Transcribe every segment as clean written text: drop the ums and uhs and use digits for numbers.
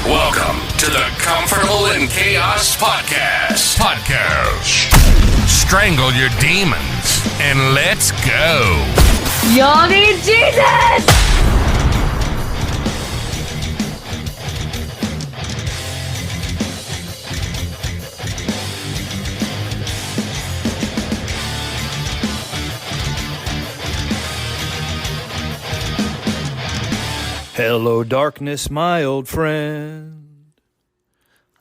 Welcome to the Comfortable in Chaos Podcast. Strangle your demons and let's go. Y'all need Jesus! Hello, darkness, my old friend.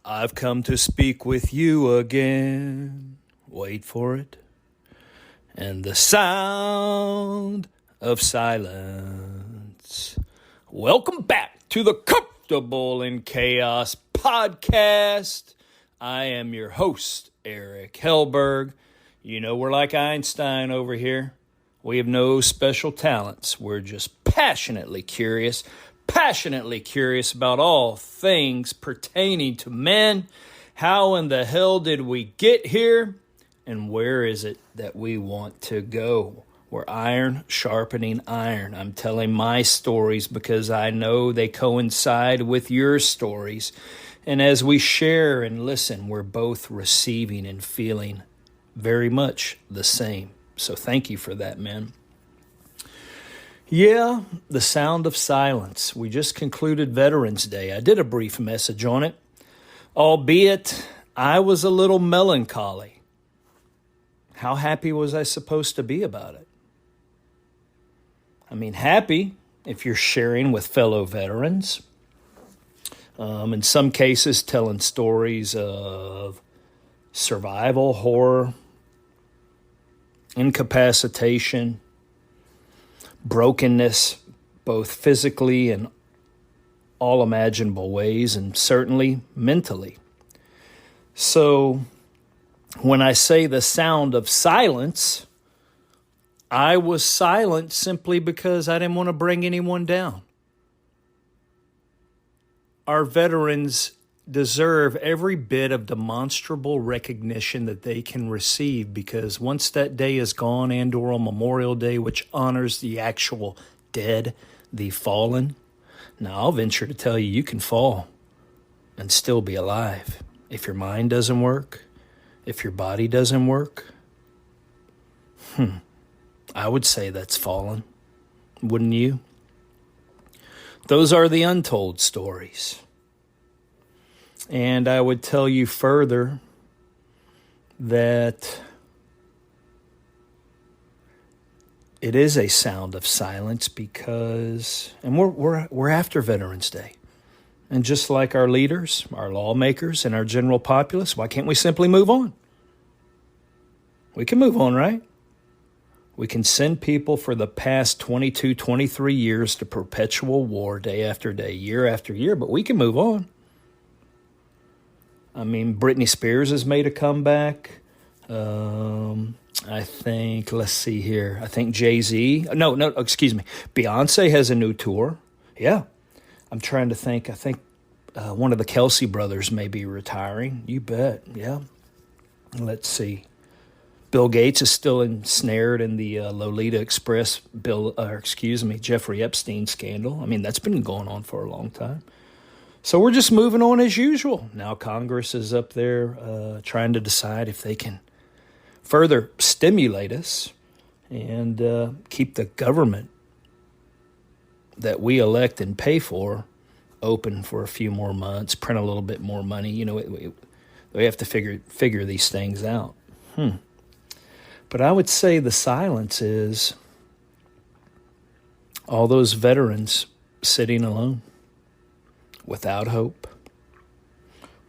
I've come to speak with you again. Wait for it. And the sound of silence. Welcome back to the Comfortable in Chaos Podcast. I am your host, Eric Hellberg. You know, we're like Einstein over here. We have no special talents. We're just passionately curious about all things pertaining to men. How in the hell did we get here? And where is it that we want to go? We're iron sharpening iron. I'm telling my stories because I know they coincide with your stories. And as we share and listen, we're both receiving and feeling very much the same. So thank you for that, man. Yeah, the sound of silence. We just concluded Veterans Day. I did a brief message on it, albeit I was a little melancholy. How happy was I supposed to be about it? I mean, happy if you're sharing with fellow veterans. In some cases, telling stories of survival, horror, incapacitation, brokenness, both physically and all imaginable ways, and certainly mentally. So when I say the sound of silence, I was silent simply because I didn't want to bring anyone down. Our veterans deserve every bit of demonstrable recognition that they can receive, because once that day is gone, and or on Memorial Day, which honors the actual dead, the fallen, now I'll venture to tell you, you can fall and still be alive. If your mind doesn't work, if your body doesn't work, I would say that's fallen, wouldn't you? Those are the untold stories. And I would tell you further that it is a sound of silence because, and we're after Veterans Day. And just like our leaders, our lawmakers, and our general populace, why can't we simply move on? We can move on, right? We can send people for the past 22, 23 years to perpetual war day after day, year after year, but we can move on. I mean, Britney Spears has made a comeback. I think, let's see here. I think Jay-Z. No, excuse me. Beyonce has a new tour. Yeah. I'm trying to think. I think one of the Kelsey brothers may be retiring. You bet. Yeah. Let's see. Bill Gates is still ensnared in the Lolita Express Jeffrey Epstein scandal. I mean, that's been going on for a long time. So we're just moving on as usual. Now Congress is up there trying to decide if they can further stimulate us and keep the government that we elect and pay for open for a few more months, print a little bit more money. You know, we have to figure these things out. But I would say the silence is all those veterans sitting alone, without hope,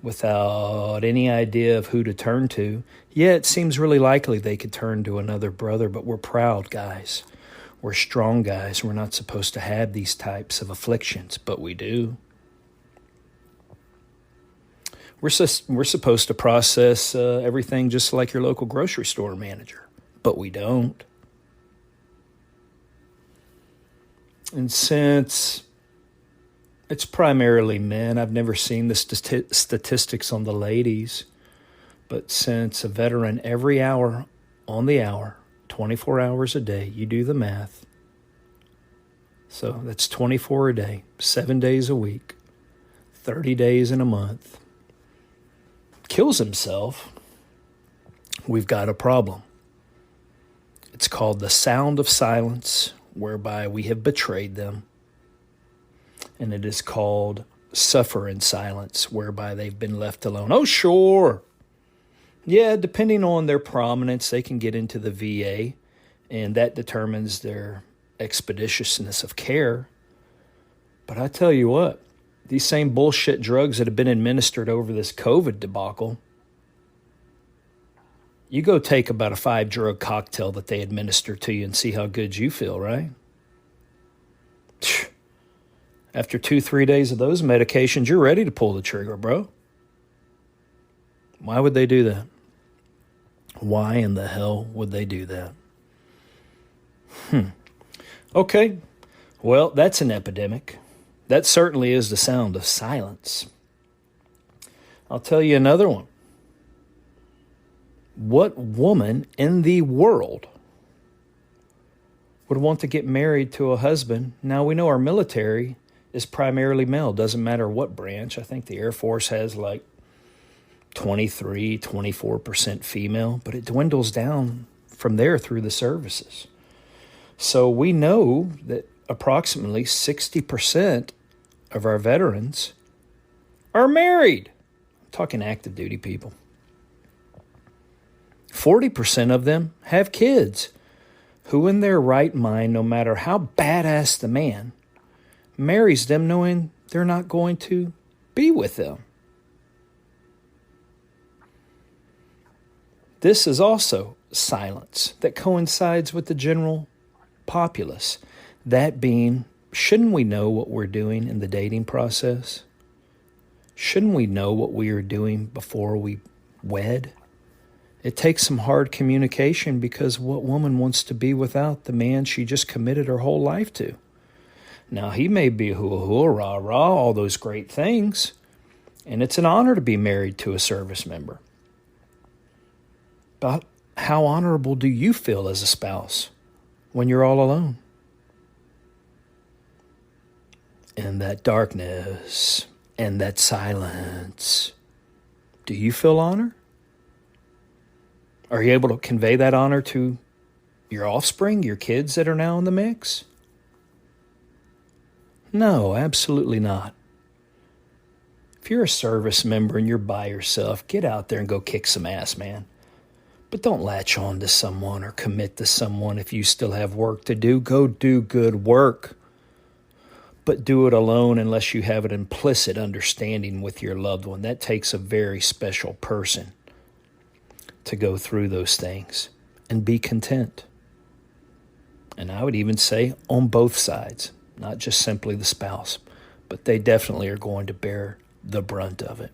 without any idea of who to turn to. Yeah, it seems really likely they could turn to another brother, but we're proud guys. We're strong guys. We're not supposed to have these types of afflictions, but we do. We're supposed to process everything just like your local grocery store manager, but we don't. And since it's primarily men, I've never seen the statistics on the ladies, but since a veteran every hour on the hour, 24 hours a day, you do the math. So that's 24 a day, 7 days a week, 30 days in a month, kills himself, we've got a problem. It's called the sound of silence, whereby we have betrayed them. And it is called suffer in silence, whereby they've been left alone. Oh, sure. Yeah, depending on their prominence, they can get into the VA, and that determines their expeditiousness of care. But I tell you what, these same bullshit drugs that have been administered over this COVID debacle, you go take about a 5-drug cocktail that they administer to you and see how good you feel, right? After 2-3 days of those medications, you're ready to pull the trigger, bro. Why would they do that? Why in the hell would they do that? Okay, well, that's an epidemic. That certainly is the sound of silence. I'll tell you another one. What woman in the world would want to get married to a husband? Now, we know our military is primarily male. Doesn't matter what branch. I think the Air Force has like 24% female, but it dwindles down from there through the services. So we know that approximately 60% of our veterans are married. I'm talking active duty people. 40% of them have kids. Who in their right mind, no matter how badass the man, marries them knowing they're not going to be with them? This is also silence that coincides with the general populace. That being, shouldn't we know what we're doing in the dating process? Shouldn't we know what we are doing before we wed? It takes some hard communication, because what woman wants to be without the man she just committed her whole life to? Now, he may be hoo-hoo, rah-rah, all those great things, and it's an honor to be married to a service member. But how honorable do you feel as a spouse when you're all alone? In that darkness and that silence, do you feel honor? Are you able to convey that honor to your offspring, your kids that are now in the mix? No, absolutely not. If you're a service member and you're by yourself, get out there and go kick some ass, man. But don't latch on to someone or commit to someone if you still have work to do. Go do good work. But do it alone unless you have an implicit understanding with your loved one. That takes a very special person to go through those things and be content. And I would even say on both sides, not just simply the spouse, but they definitely are going to bear the brunt of it.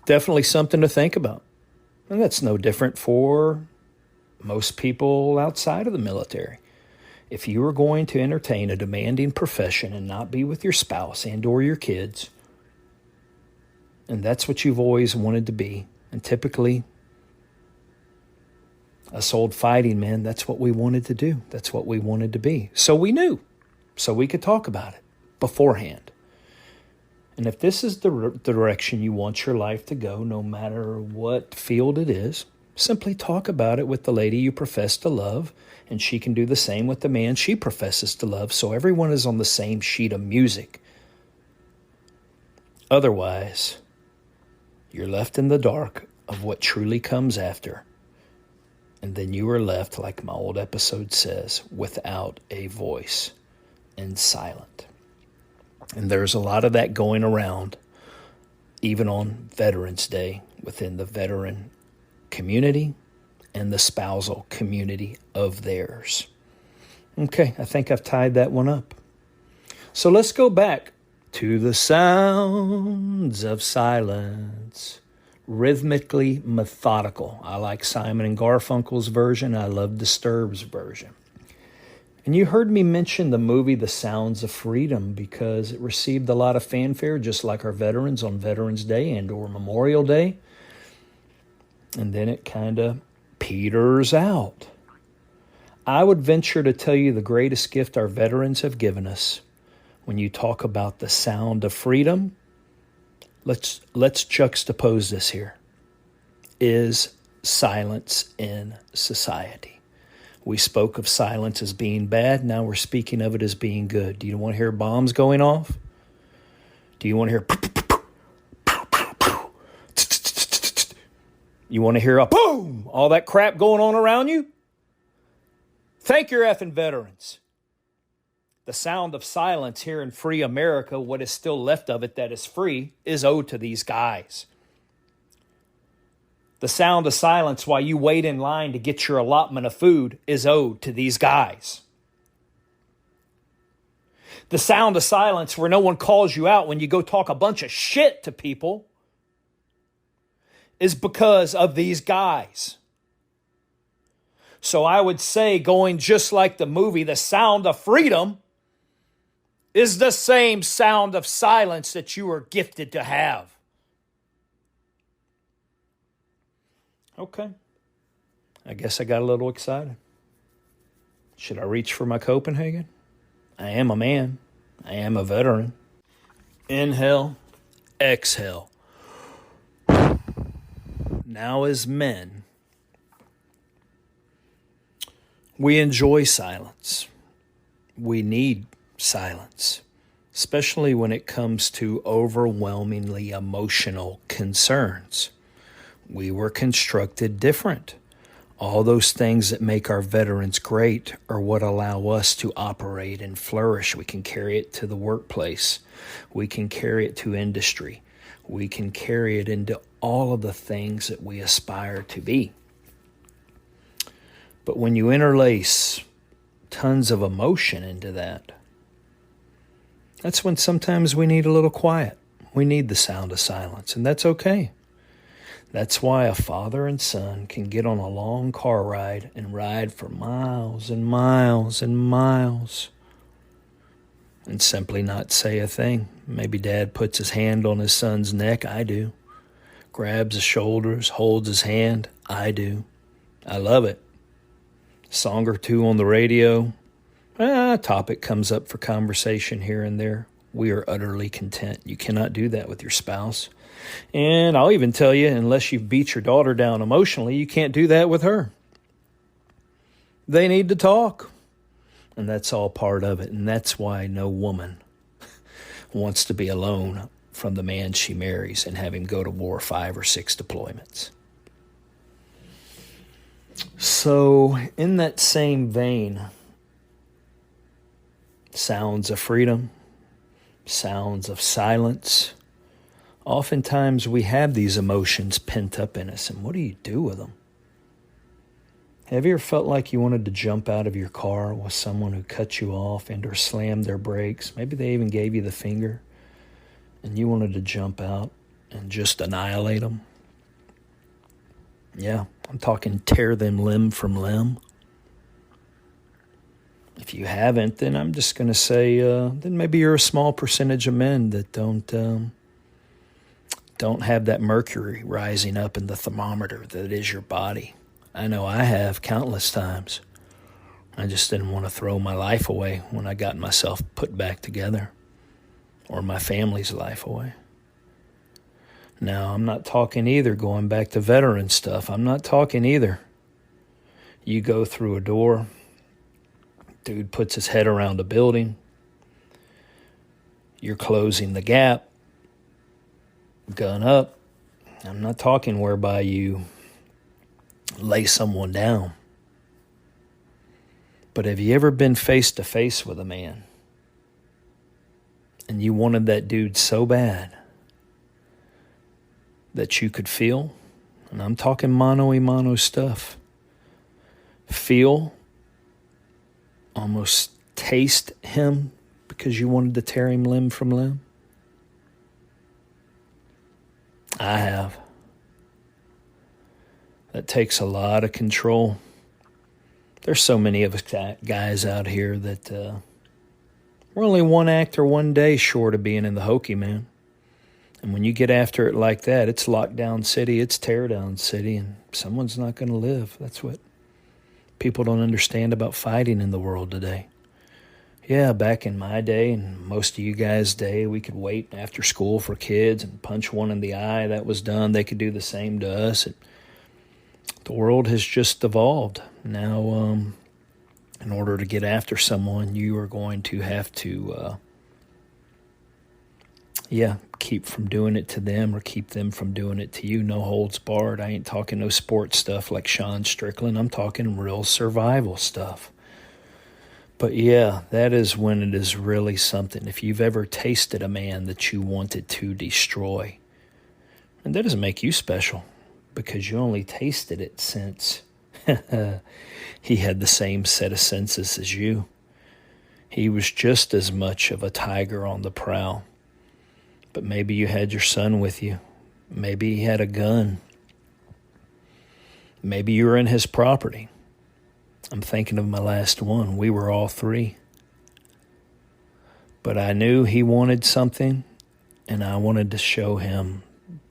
Definitely something to think about. And that's no different for most people outside of the military. If you are going to entertain a demanding profession and not be with your spouse and or your kids, and that's what you've always wanted to be, and typically us old fighting men, that's what we wanted to do. That's what we wanted to be. So we knew. So we could talk about it beforehand. And if this is the direction you want your life to go, no matter what field it is, simply talk about it with the lady you profess to love, and she can do the same with the man she professes to love, so everyone is on the same sheet of music. Otherwise, you're left in the dark of what truly comes after, and then you are left, like my old episode says, without a voice and silent. And there's a lot of that going around, even on Veterans Day, within the veteran community and the spousal community of theirs. Okay, I think I've tied that one up. So let's go back to the sounds of silence. Rhythmically methodical. I like Simon and Garfunkel's version. I love Disturbed's version. And you heard me mention the movie The Sounds of Freedom because it received a lot of fanfare, just like our veterans on Veterans Day and or Memorial Day. And then it kind of peters out. I would venture to tell you the greatest gift our veterans have given us when you talk about the sound of freedom, let's juxtapose this here. Is silence in society? We spoke of silence as being bad. Now we're speaking of it as being good. Do you want to hear bombs going off? Do you want to hear... You want to hear a boom? All that crap going on around you? Thank your effing veterans. The sound of silence here in free America, what is still left of it that is free, is owed to these guys. The sound of silence while you wait in line to get your allotment of food is owed to these guys. The sound of silence where no one calls you out when you go talk a bunch of shit to people is because of these guys. So I would say, going just like the movie, the sound of freedom is the same sound of silence that you are gifted to have. Okay. I guess I got a little excited. Should I reach for my Copenhagen? I am a man. I am a veteran. Inhale, exhale. Now as men, we enjoy silence. We need silence, especially when it comes to overwhelmingly emotional concerns. We were constructed different. All those things that make our veterans great are what allow us to operate and flourish. We can carry it to the workplace. We can carry it to industry. We can carry it into all of the things that we aspire to be. But when you interlace tons of emotion into that, that's when sometimes we need a little quiet. We need the sound of silence, and that's okay. That's why a father and son can get on a long car ride and ride for miles and miles and miles and simply not say a thing. Maybe dad puts his hand on his son's neck. I do. Grabs his shoulders, holds his hand. I do. I love it. Song or two on the radio. A topic comes up for conversation here and there. We are utterly content. You cannot do that with your spouse. And I'll even tell you, unless you've beat your daughter down emotionally, you can't do that with her. They need to talk. And that's all part of it. And that's why no woman wants to be alone from the man she marries and have him go to war 5 or 6 deployments. So, in that same vein, sounds of freedom, sounds of silence. Oftentimes we have these emotions pent up in us, and what do you do with them? Have you ever felt like you wanted to jump out of your car with someone who cut you off and or slammed their brakes? Maybe they even gave you the finger, and you wanted to jump out and just annihilate them? Yeah, I'm talking tear them limb from limb. If you haven't, then I'm just going to say, then maybe you're a small percentage of men that don't have that mercury rising up in the thermometer that is your body. I know I have countless times. I just didn't want to throw my life away when I got myself put back together, or my family's life away. Now, I'm not talking either, going back to veteran stuff, I'm not talking either. You go through a door, dude puts his head around a building, you're closing the gap, gun up. I'm not talking whereby you lay someone down. But have you ever been face to face with a man and you wanted that dude so bad that you could feel, and I'm talking mano-a-mano stuff, feel, almost taste him because you wanted to tear him limb from limb? I have. That takes a lot of control. There's so many of us guys out here that we're only one act or one day short of being in the hokey, man. And when you get after it like that, it's lockdown city, it's tear down city, and someone's not going to live. That's what people don't understand about fighting in the world today. Yeah, back in my day and most of you guys' day, we could wait after school for kids and punch one in the eye. That was done. They could do the same to us. The world has just evolved. Now, in order to get after someone, you are going to have to, keep from doing it to them or keep them from doing it to you. No holds barred. I ain't talking no sports stuff like Sean Strickland. I'm talking real survival stuff. But yeah, that is when it is really something. If you've ever tasted a man that you wanted to destroy, and that doesn't make you special because you only tasted it since he had the same set of senses as you. He was just as much of a tiger on the prowl. But maybe you had your son with you. Maybe he had a gun. Maybe you were in his property. I'm thinking of my last one. We were all three. But I knew he wanted something, and I wanted to show him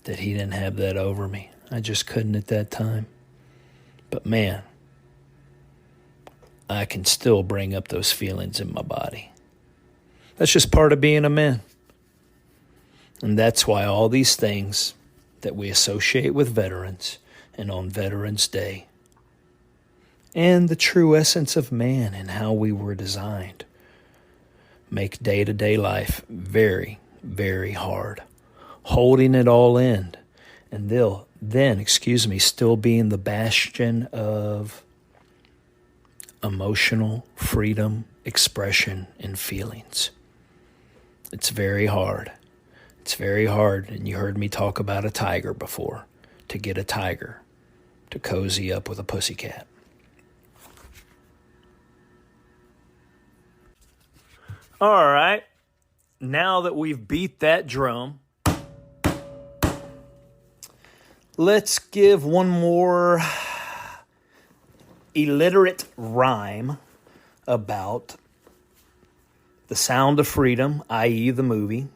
that he didn't have that over me. I just couldn't at that time. But man, I can still bring up those feelings in my body. That's just part of being a man. And that's why all these things that we associate with veterans and on Veterans Day and the true essence of man and how we were designed make day-to-day life very, very hard. Holding it all in. And still being the bastion of emotional freedom, expression, and feelings. It's very hard. It's very hard, and you heard me talk about a tiger before, to get a tiger to cozy up with a pussycat. All right, now that we've beat that drum, let's give one more illiterate rhyme about the sound of freedom, i.e. the movie,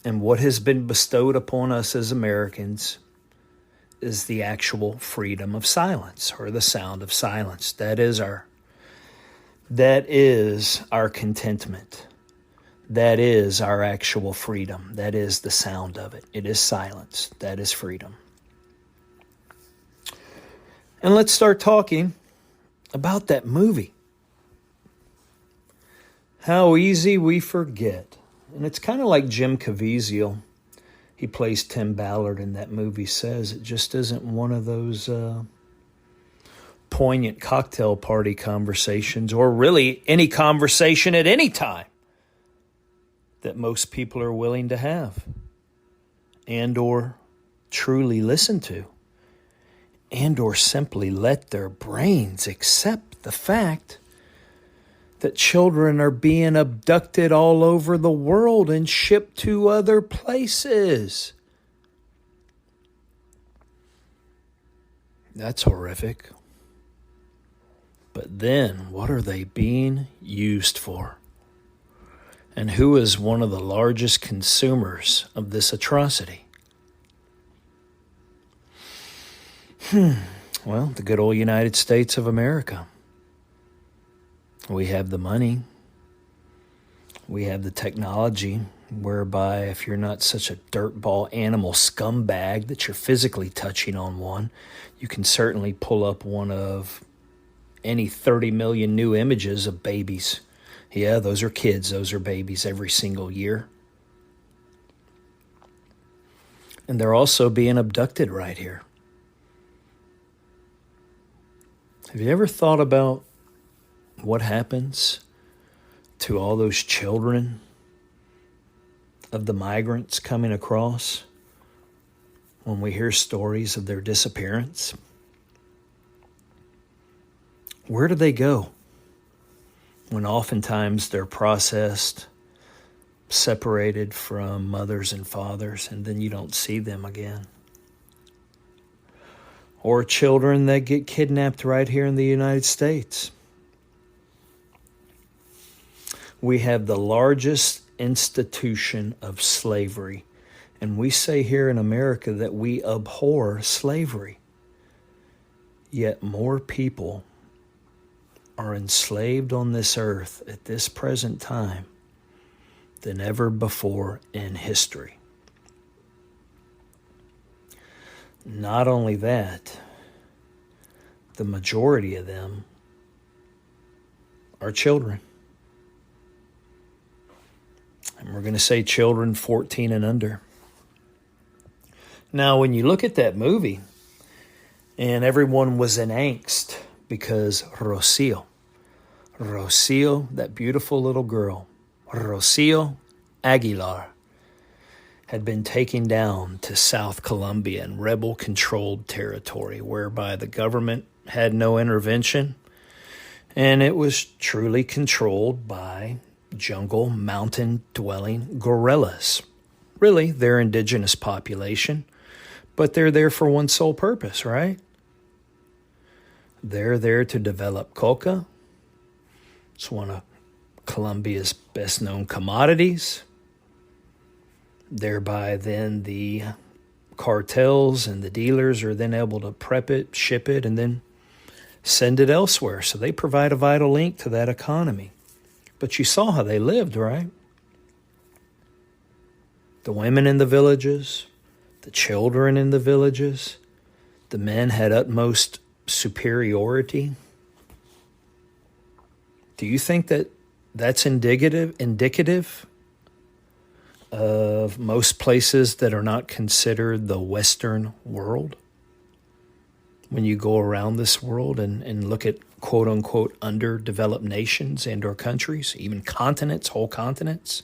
and what has been bestowed upon us as Americans is the actual freedom of silence, or the sound of silence. That is our contentment. That is our actual freedom. That is the sound of it. It is silence. That is freedom. And let's start talking about that movie. How easy we forget. And it's kind of like Jim Caviezel. He plays Tim Ballard in that movie, says it just isn't one of those poignant cocktail party conversations, or really any conversation at any time, that most people are willing to have and or truly listen to and or simply let their brains accept the fact that children are being abducted all over the world and shipped to other places. That's horrific. But then, what are they being used for? And who is one of the largest consumers of this atrocity? Well, the good old United States of America. We have the money. We have the technology whereby if you're not such a dirtball animal scumbag that you're physically touching on one, you can certainly pull up one of any 30 million new images of babies. Yeah, those are kids. Those are babies every single year. And they're also being abducted right here. Have you ever thought about what happens to all those children of the migrants coming across when we hear stories of their disappearance? Where do they go when oftentimes they're processed, separated from mothers and fathers, and then you don't see them again? Or children that get kidnapped right here in the United States. We have the largest institution of slavery, and we say here in America that we abhor slavery. Yet more people are enslaved on this earth at this present time than ever before in history. Not only that, the majority of them are children. And we're going to say children 14 and under. Now, when you look at that movie, and everyone was in angst because Rocio, that beautiful little girl, Rocio Aguilar, had been taken down to South Colombia in rebel-controlled territory whereby the government had no intervention, and it was truly controlled by jungle, mountain-dwelling guerrillas. Really, they're indigenous population, but they're there for one sole purpose, right? They're there to develop coca. It's one of Colombia's best-known commodities. Thereby, then the cartels and the dealers are then able to prep it, ship it, and then send it elsewhere. So they provide a vital link to that economy. But you saw how they lived, right? The women in the villages, the children in the villages, the men had utmost superiority. Do you think that that's indicative of most places that are not considered the Western world? When you go around this world and look at quote-unquote underdeveloped nations and or countries, even continents, whole continents,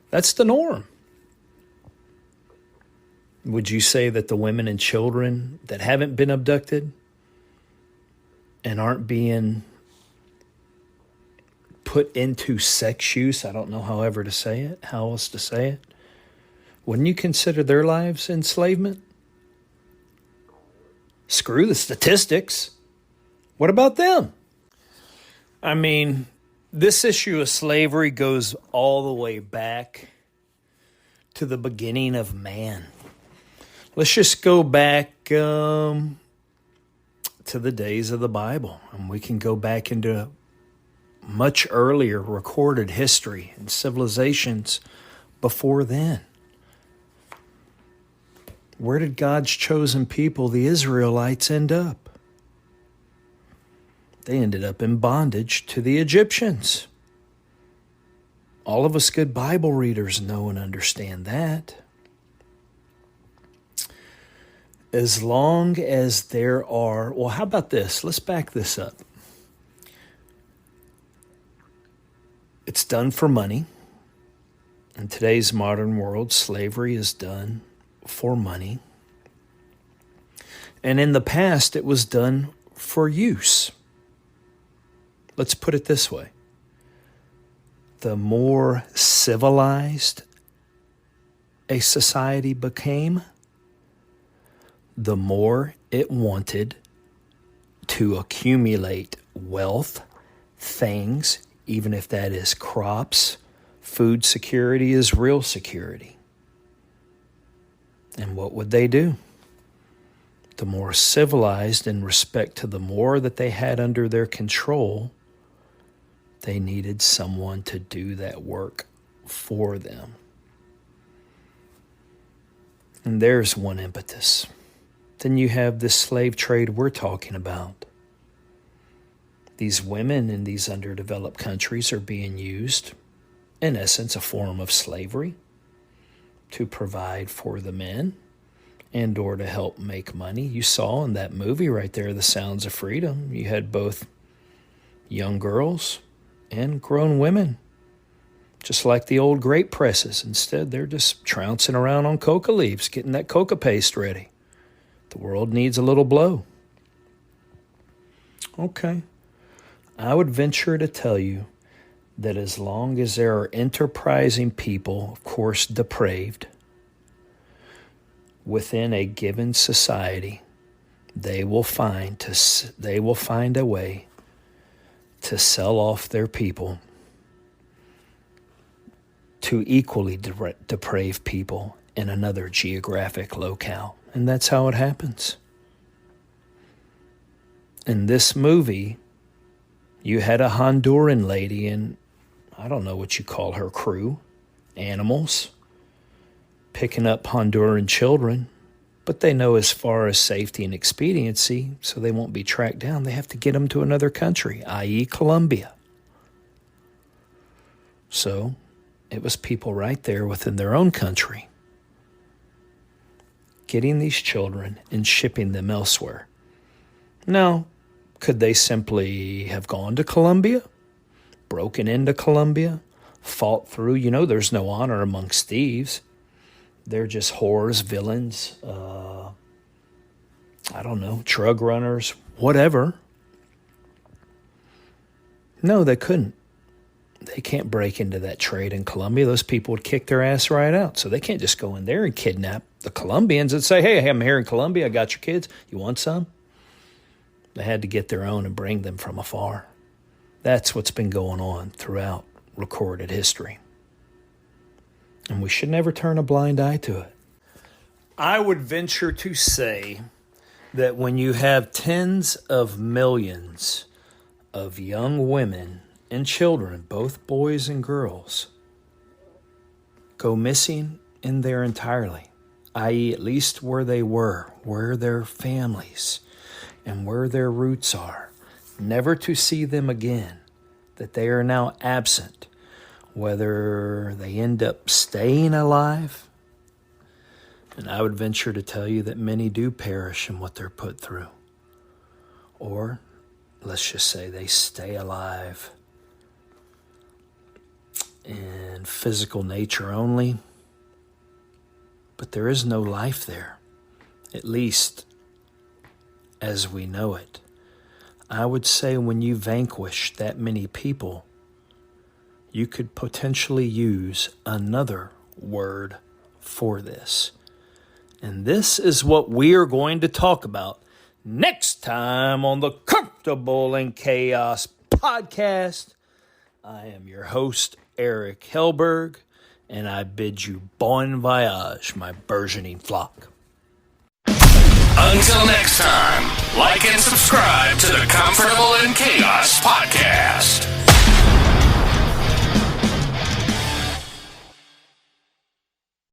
that's the norm. Would you say that the women and children that haven't been abducted and aren't being put into sex use, I don't know how else to say it, wouldn't you consider their lives enslavement? Screw the statistics. What about them? I mean, this issue of slavery goes all the way back to the beginning of man. Let's just go back to the days of the Bible, and we can go back into much earlier recorded history and civilizations before then. Where did God's chosen people, the Israelites, end up? They ended up in bondage to the Egyptians. All of us good Bible readers know and understand that. As long as there are, well, how about this? Let's back this up. It's done for money. In today's modern world, slavery is done for money. And in the past, it was done for use. Let's put it this way. The more civilized a society became, the more it wanted to accumulate wealth, things, even if that is crops. Food security is real security. And what would they do? The more civilized in respect to the more that they had under their control, they needed someone to do that work for them. And there's one impetus. Then you have this slave trade we're talking about. These women in these underdeveloped countries are being used, in essence, a form of slavery, to provide for the men and or to help make money. You saw in that movie right there, The Sounds of Freedom, you had both young girls and grown women, just like the old grape presses. Instead, they're just trouncing around on coca leaves, getting that coca paste ready. The world needs a little blow. Okay. I would venture to tell you that as long as there are enterprising people, of course depraved, within a given society, they will find a way to sell off their people to equally depraved people in another geographic locale. And that's how it happens. In this movie, You had a Honduran lady and I don't know what you call her crew, animals, picking up Honduran children, but they know as far as safety and expediency, so they won't be tracked down, they have to get them to another country, i.e. Colombia. So it was people right there within their own country getting these children and shipping them elsewhere. Now, could they simply have gone to Colombia, broken into Colombia, fought through? You know, there's no honor amongst thieves. They're just whores, villains, I don't know, drug runners, whatever. No, they couldn't. They can't break into that trade in Colombia. Those people would kick their ass right out. So they can't just go in there and kidnap the Colombians and say, hey, I'm here in Colombia. I got your kids. You want some? They had to get their own and bring them from afar. That's what's been going on throughout recorded history. And we should never turn a blind eye to it. I would venture to say that when you have tens of millions of young women and children, both boys and girls, go missing in there entirely, i.e. at least where they were, where their families and where their roots are, never to see them again, that they are now absent, whether they end up staying alive, and I would venture to tell you that many do perish in what they're put through, or let's just say they stay alive in physical nature only, but there is no life there, at least as we know it. I would say when you vanquish that many people, you could potentially use another word for this. And this is what we are going to talk about next time on the Comfortable in Chaos podcast. I am your host, Eric Hellberg, and I bid you bon voyage, my burgeoning flock. Until next time, like and subscribe to the Comfortable in Chaos podcast.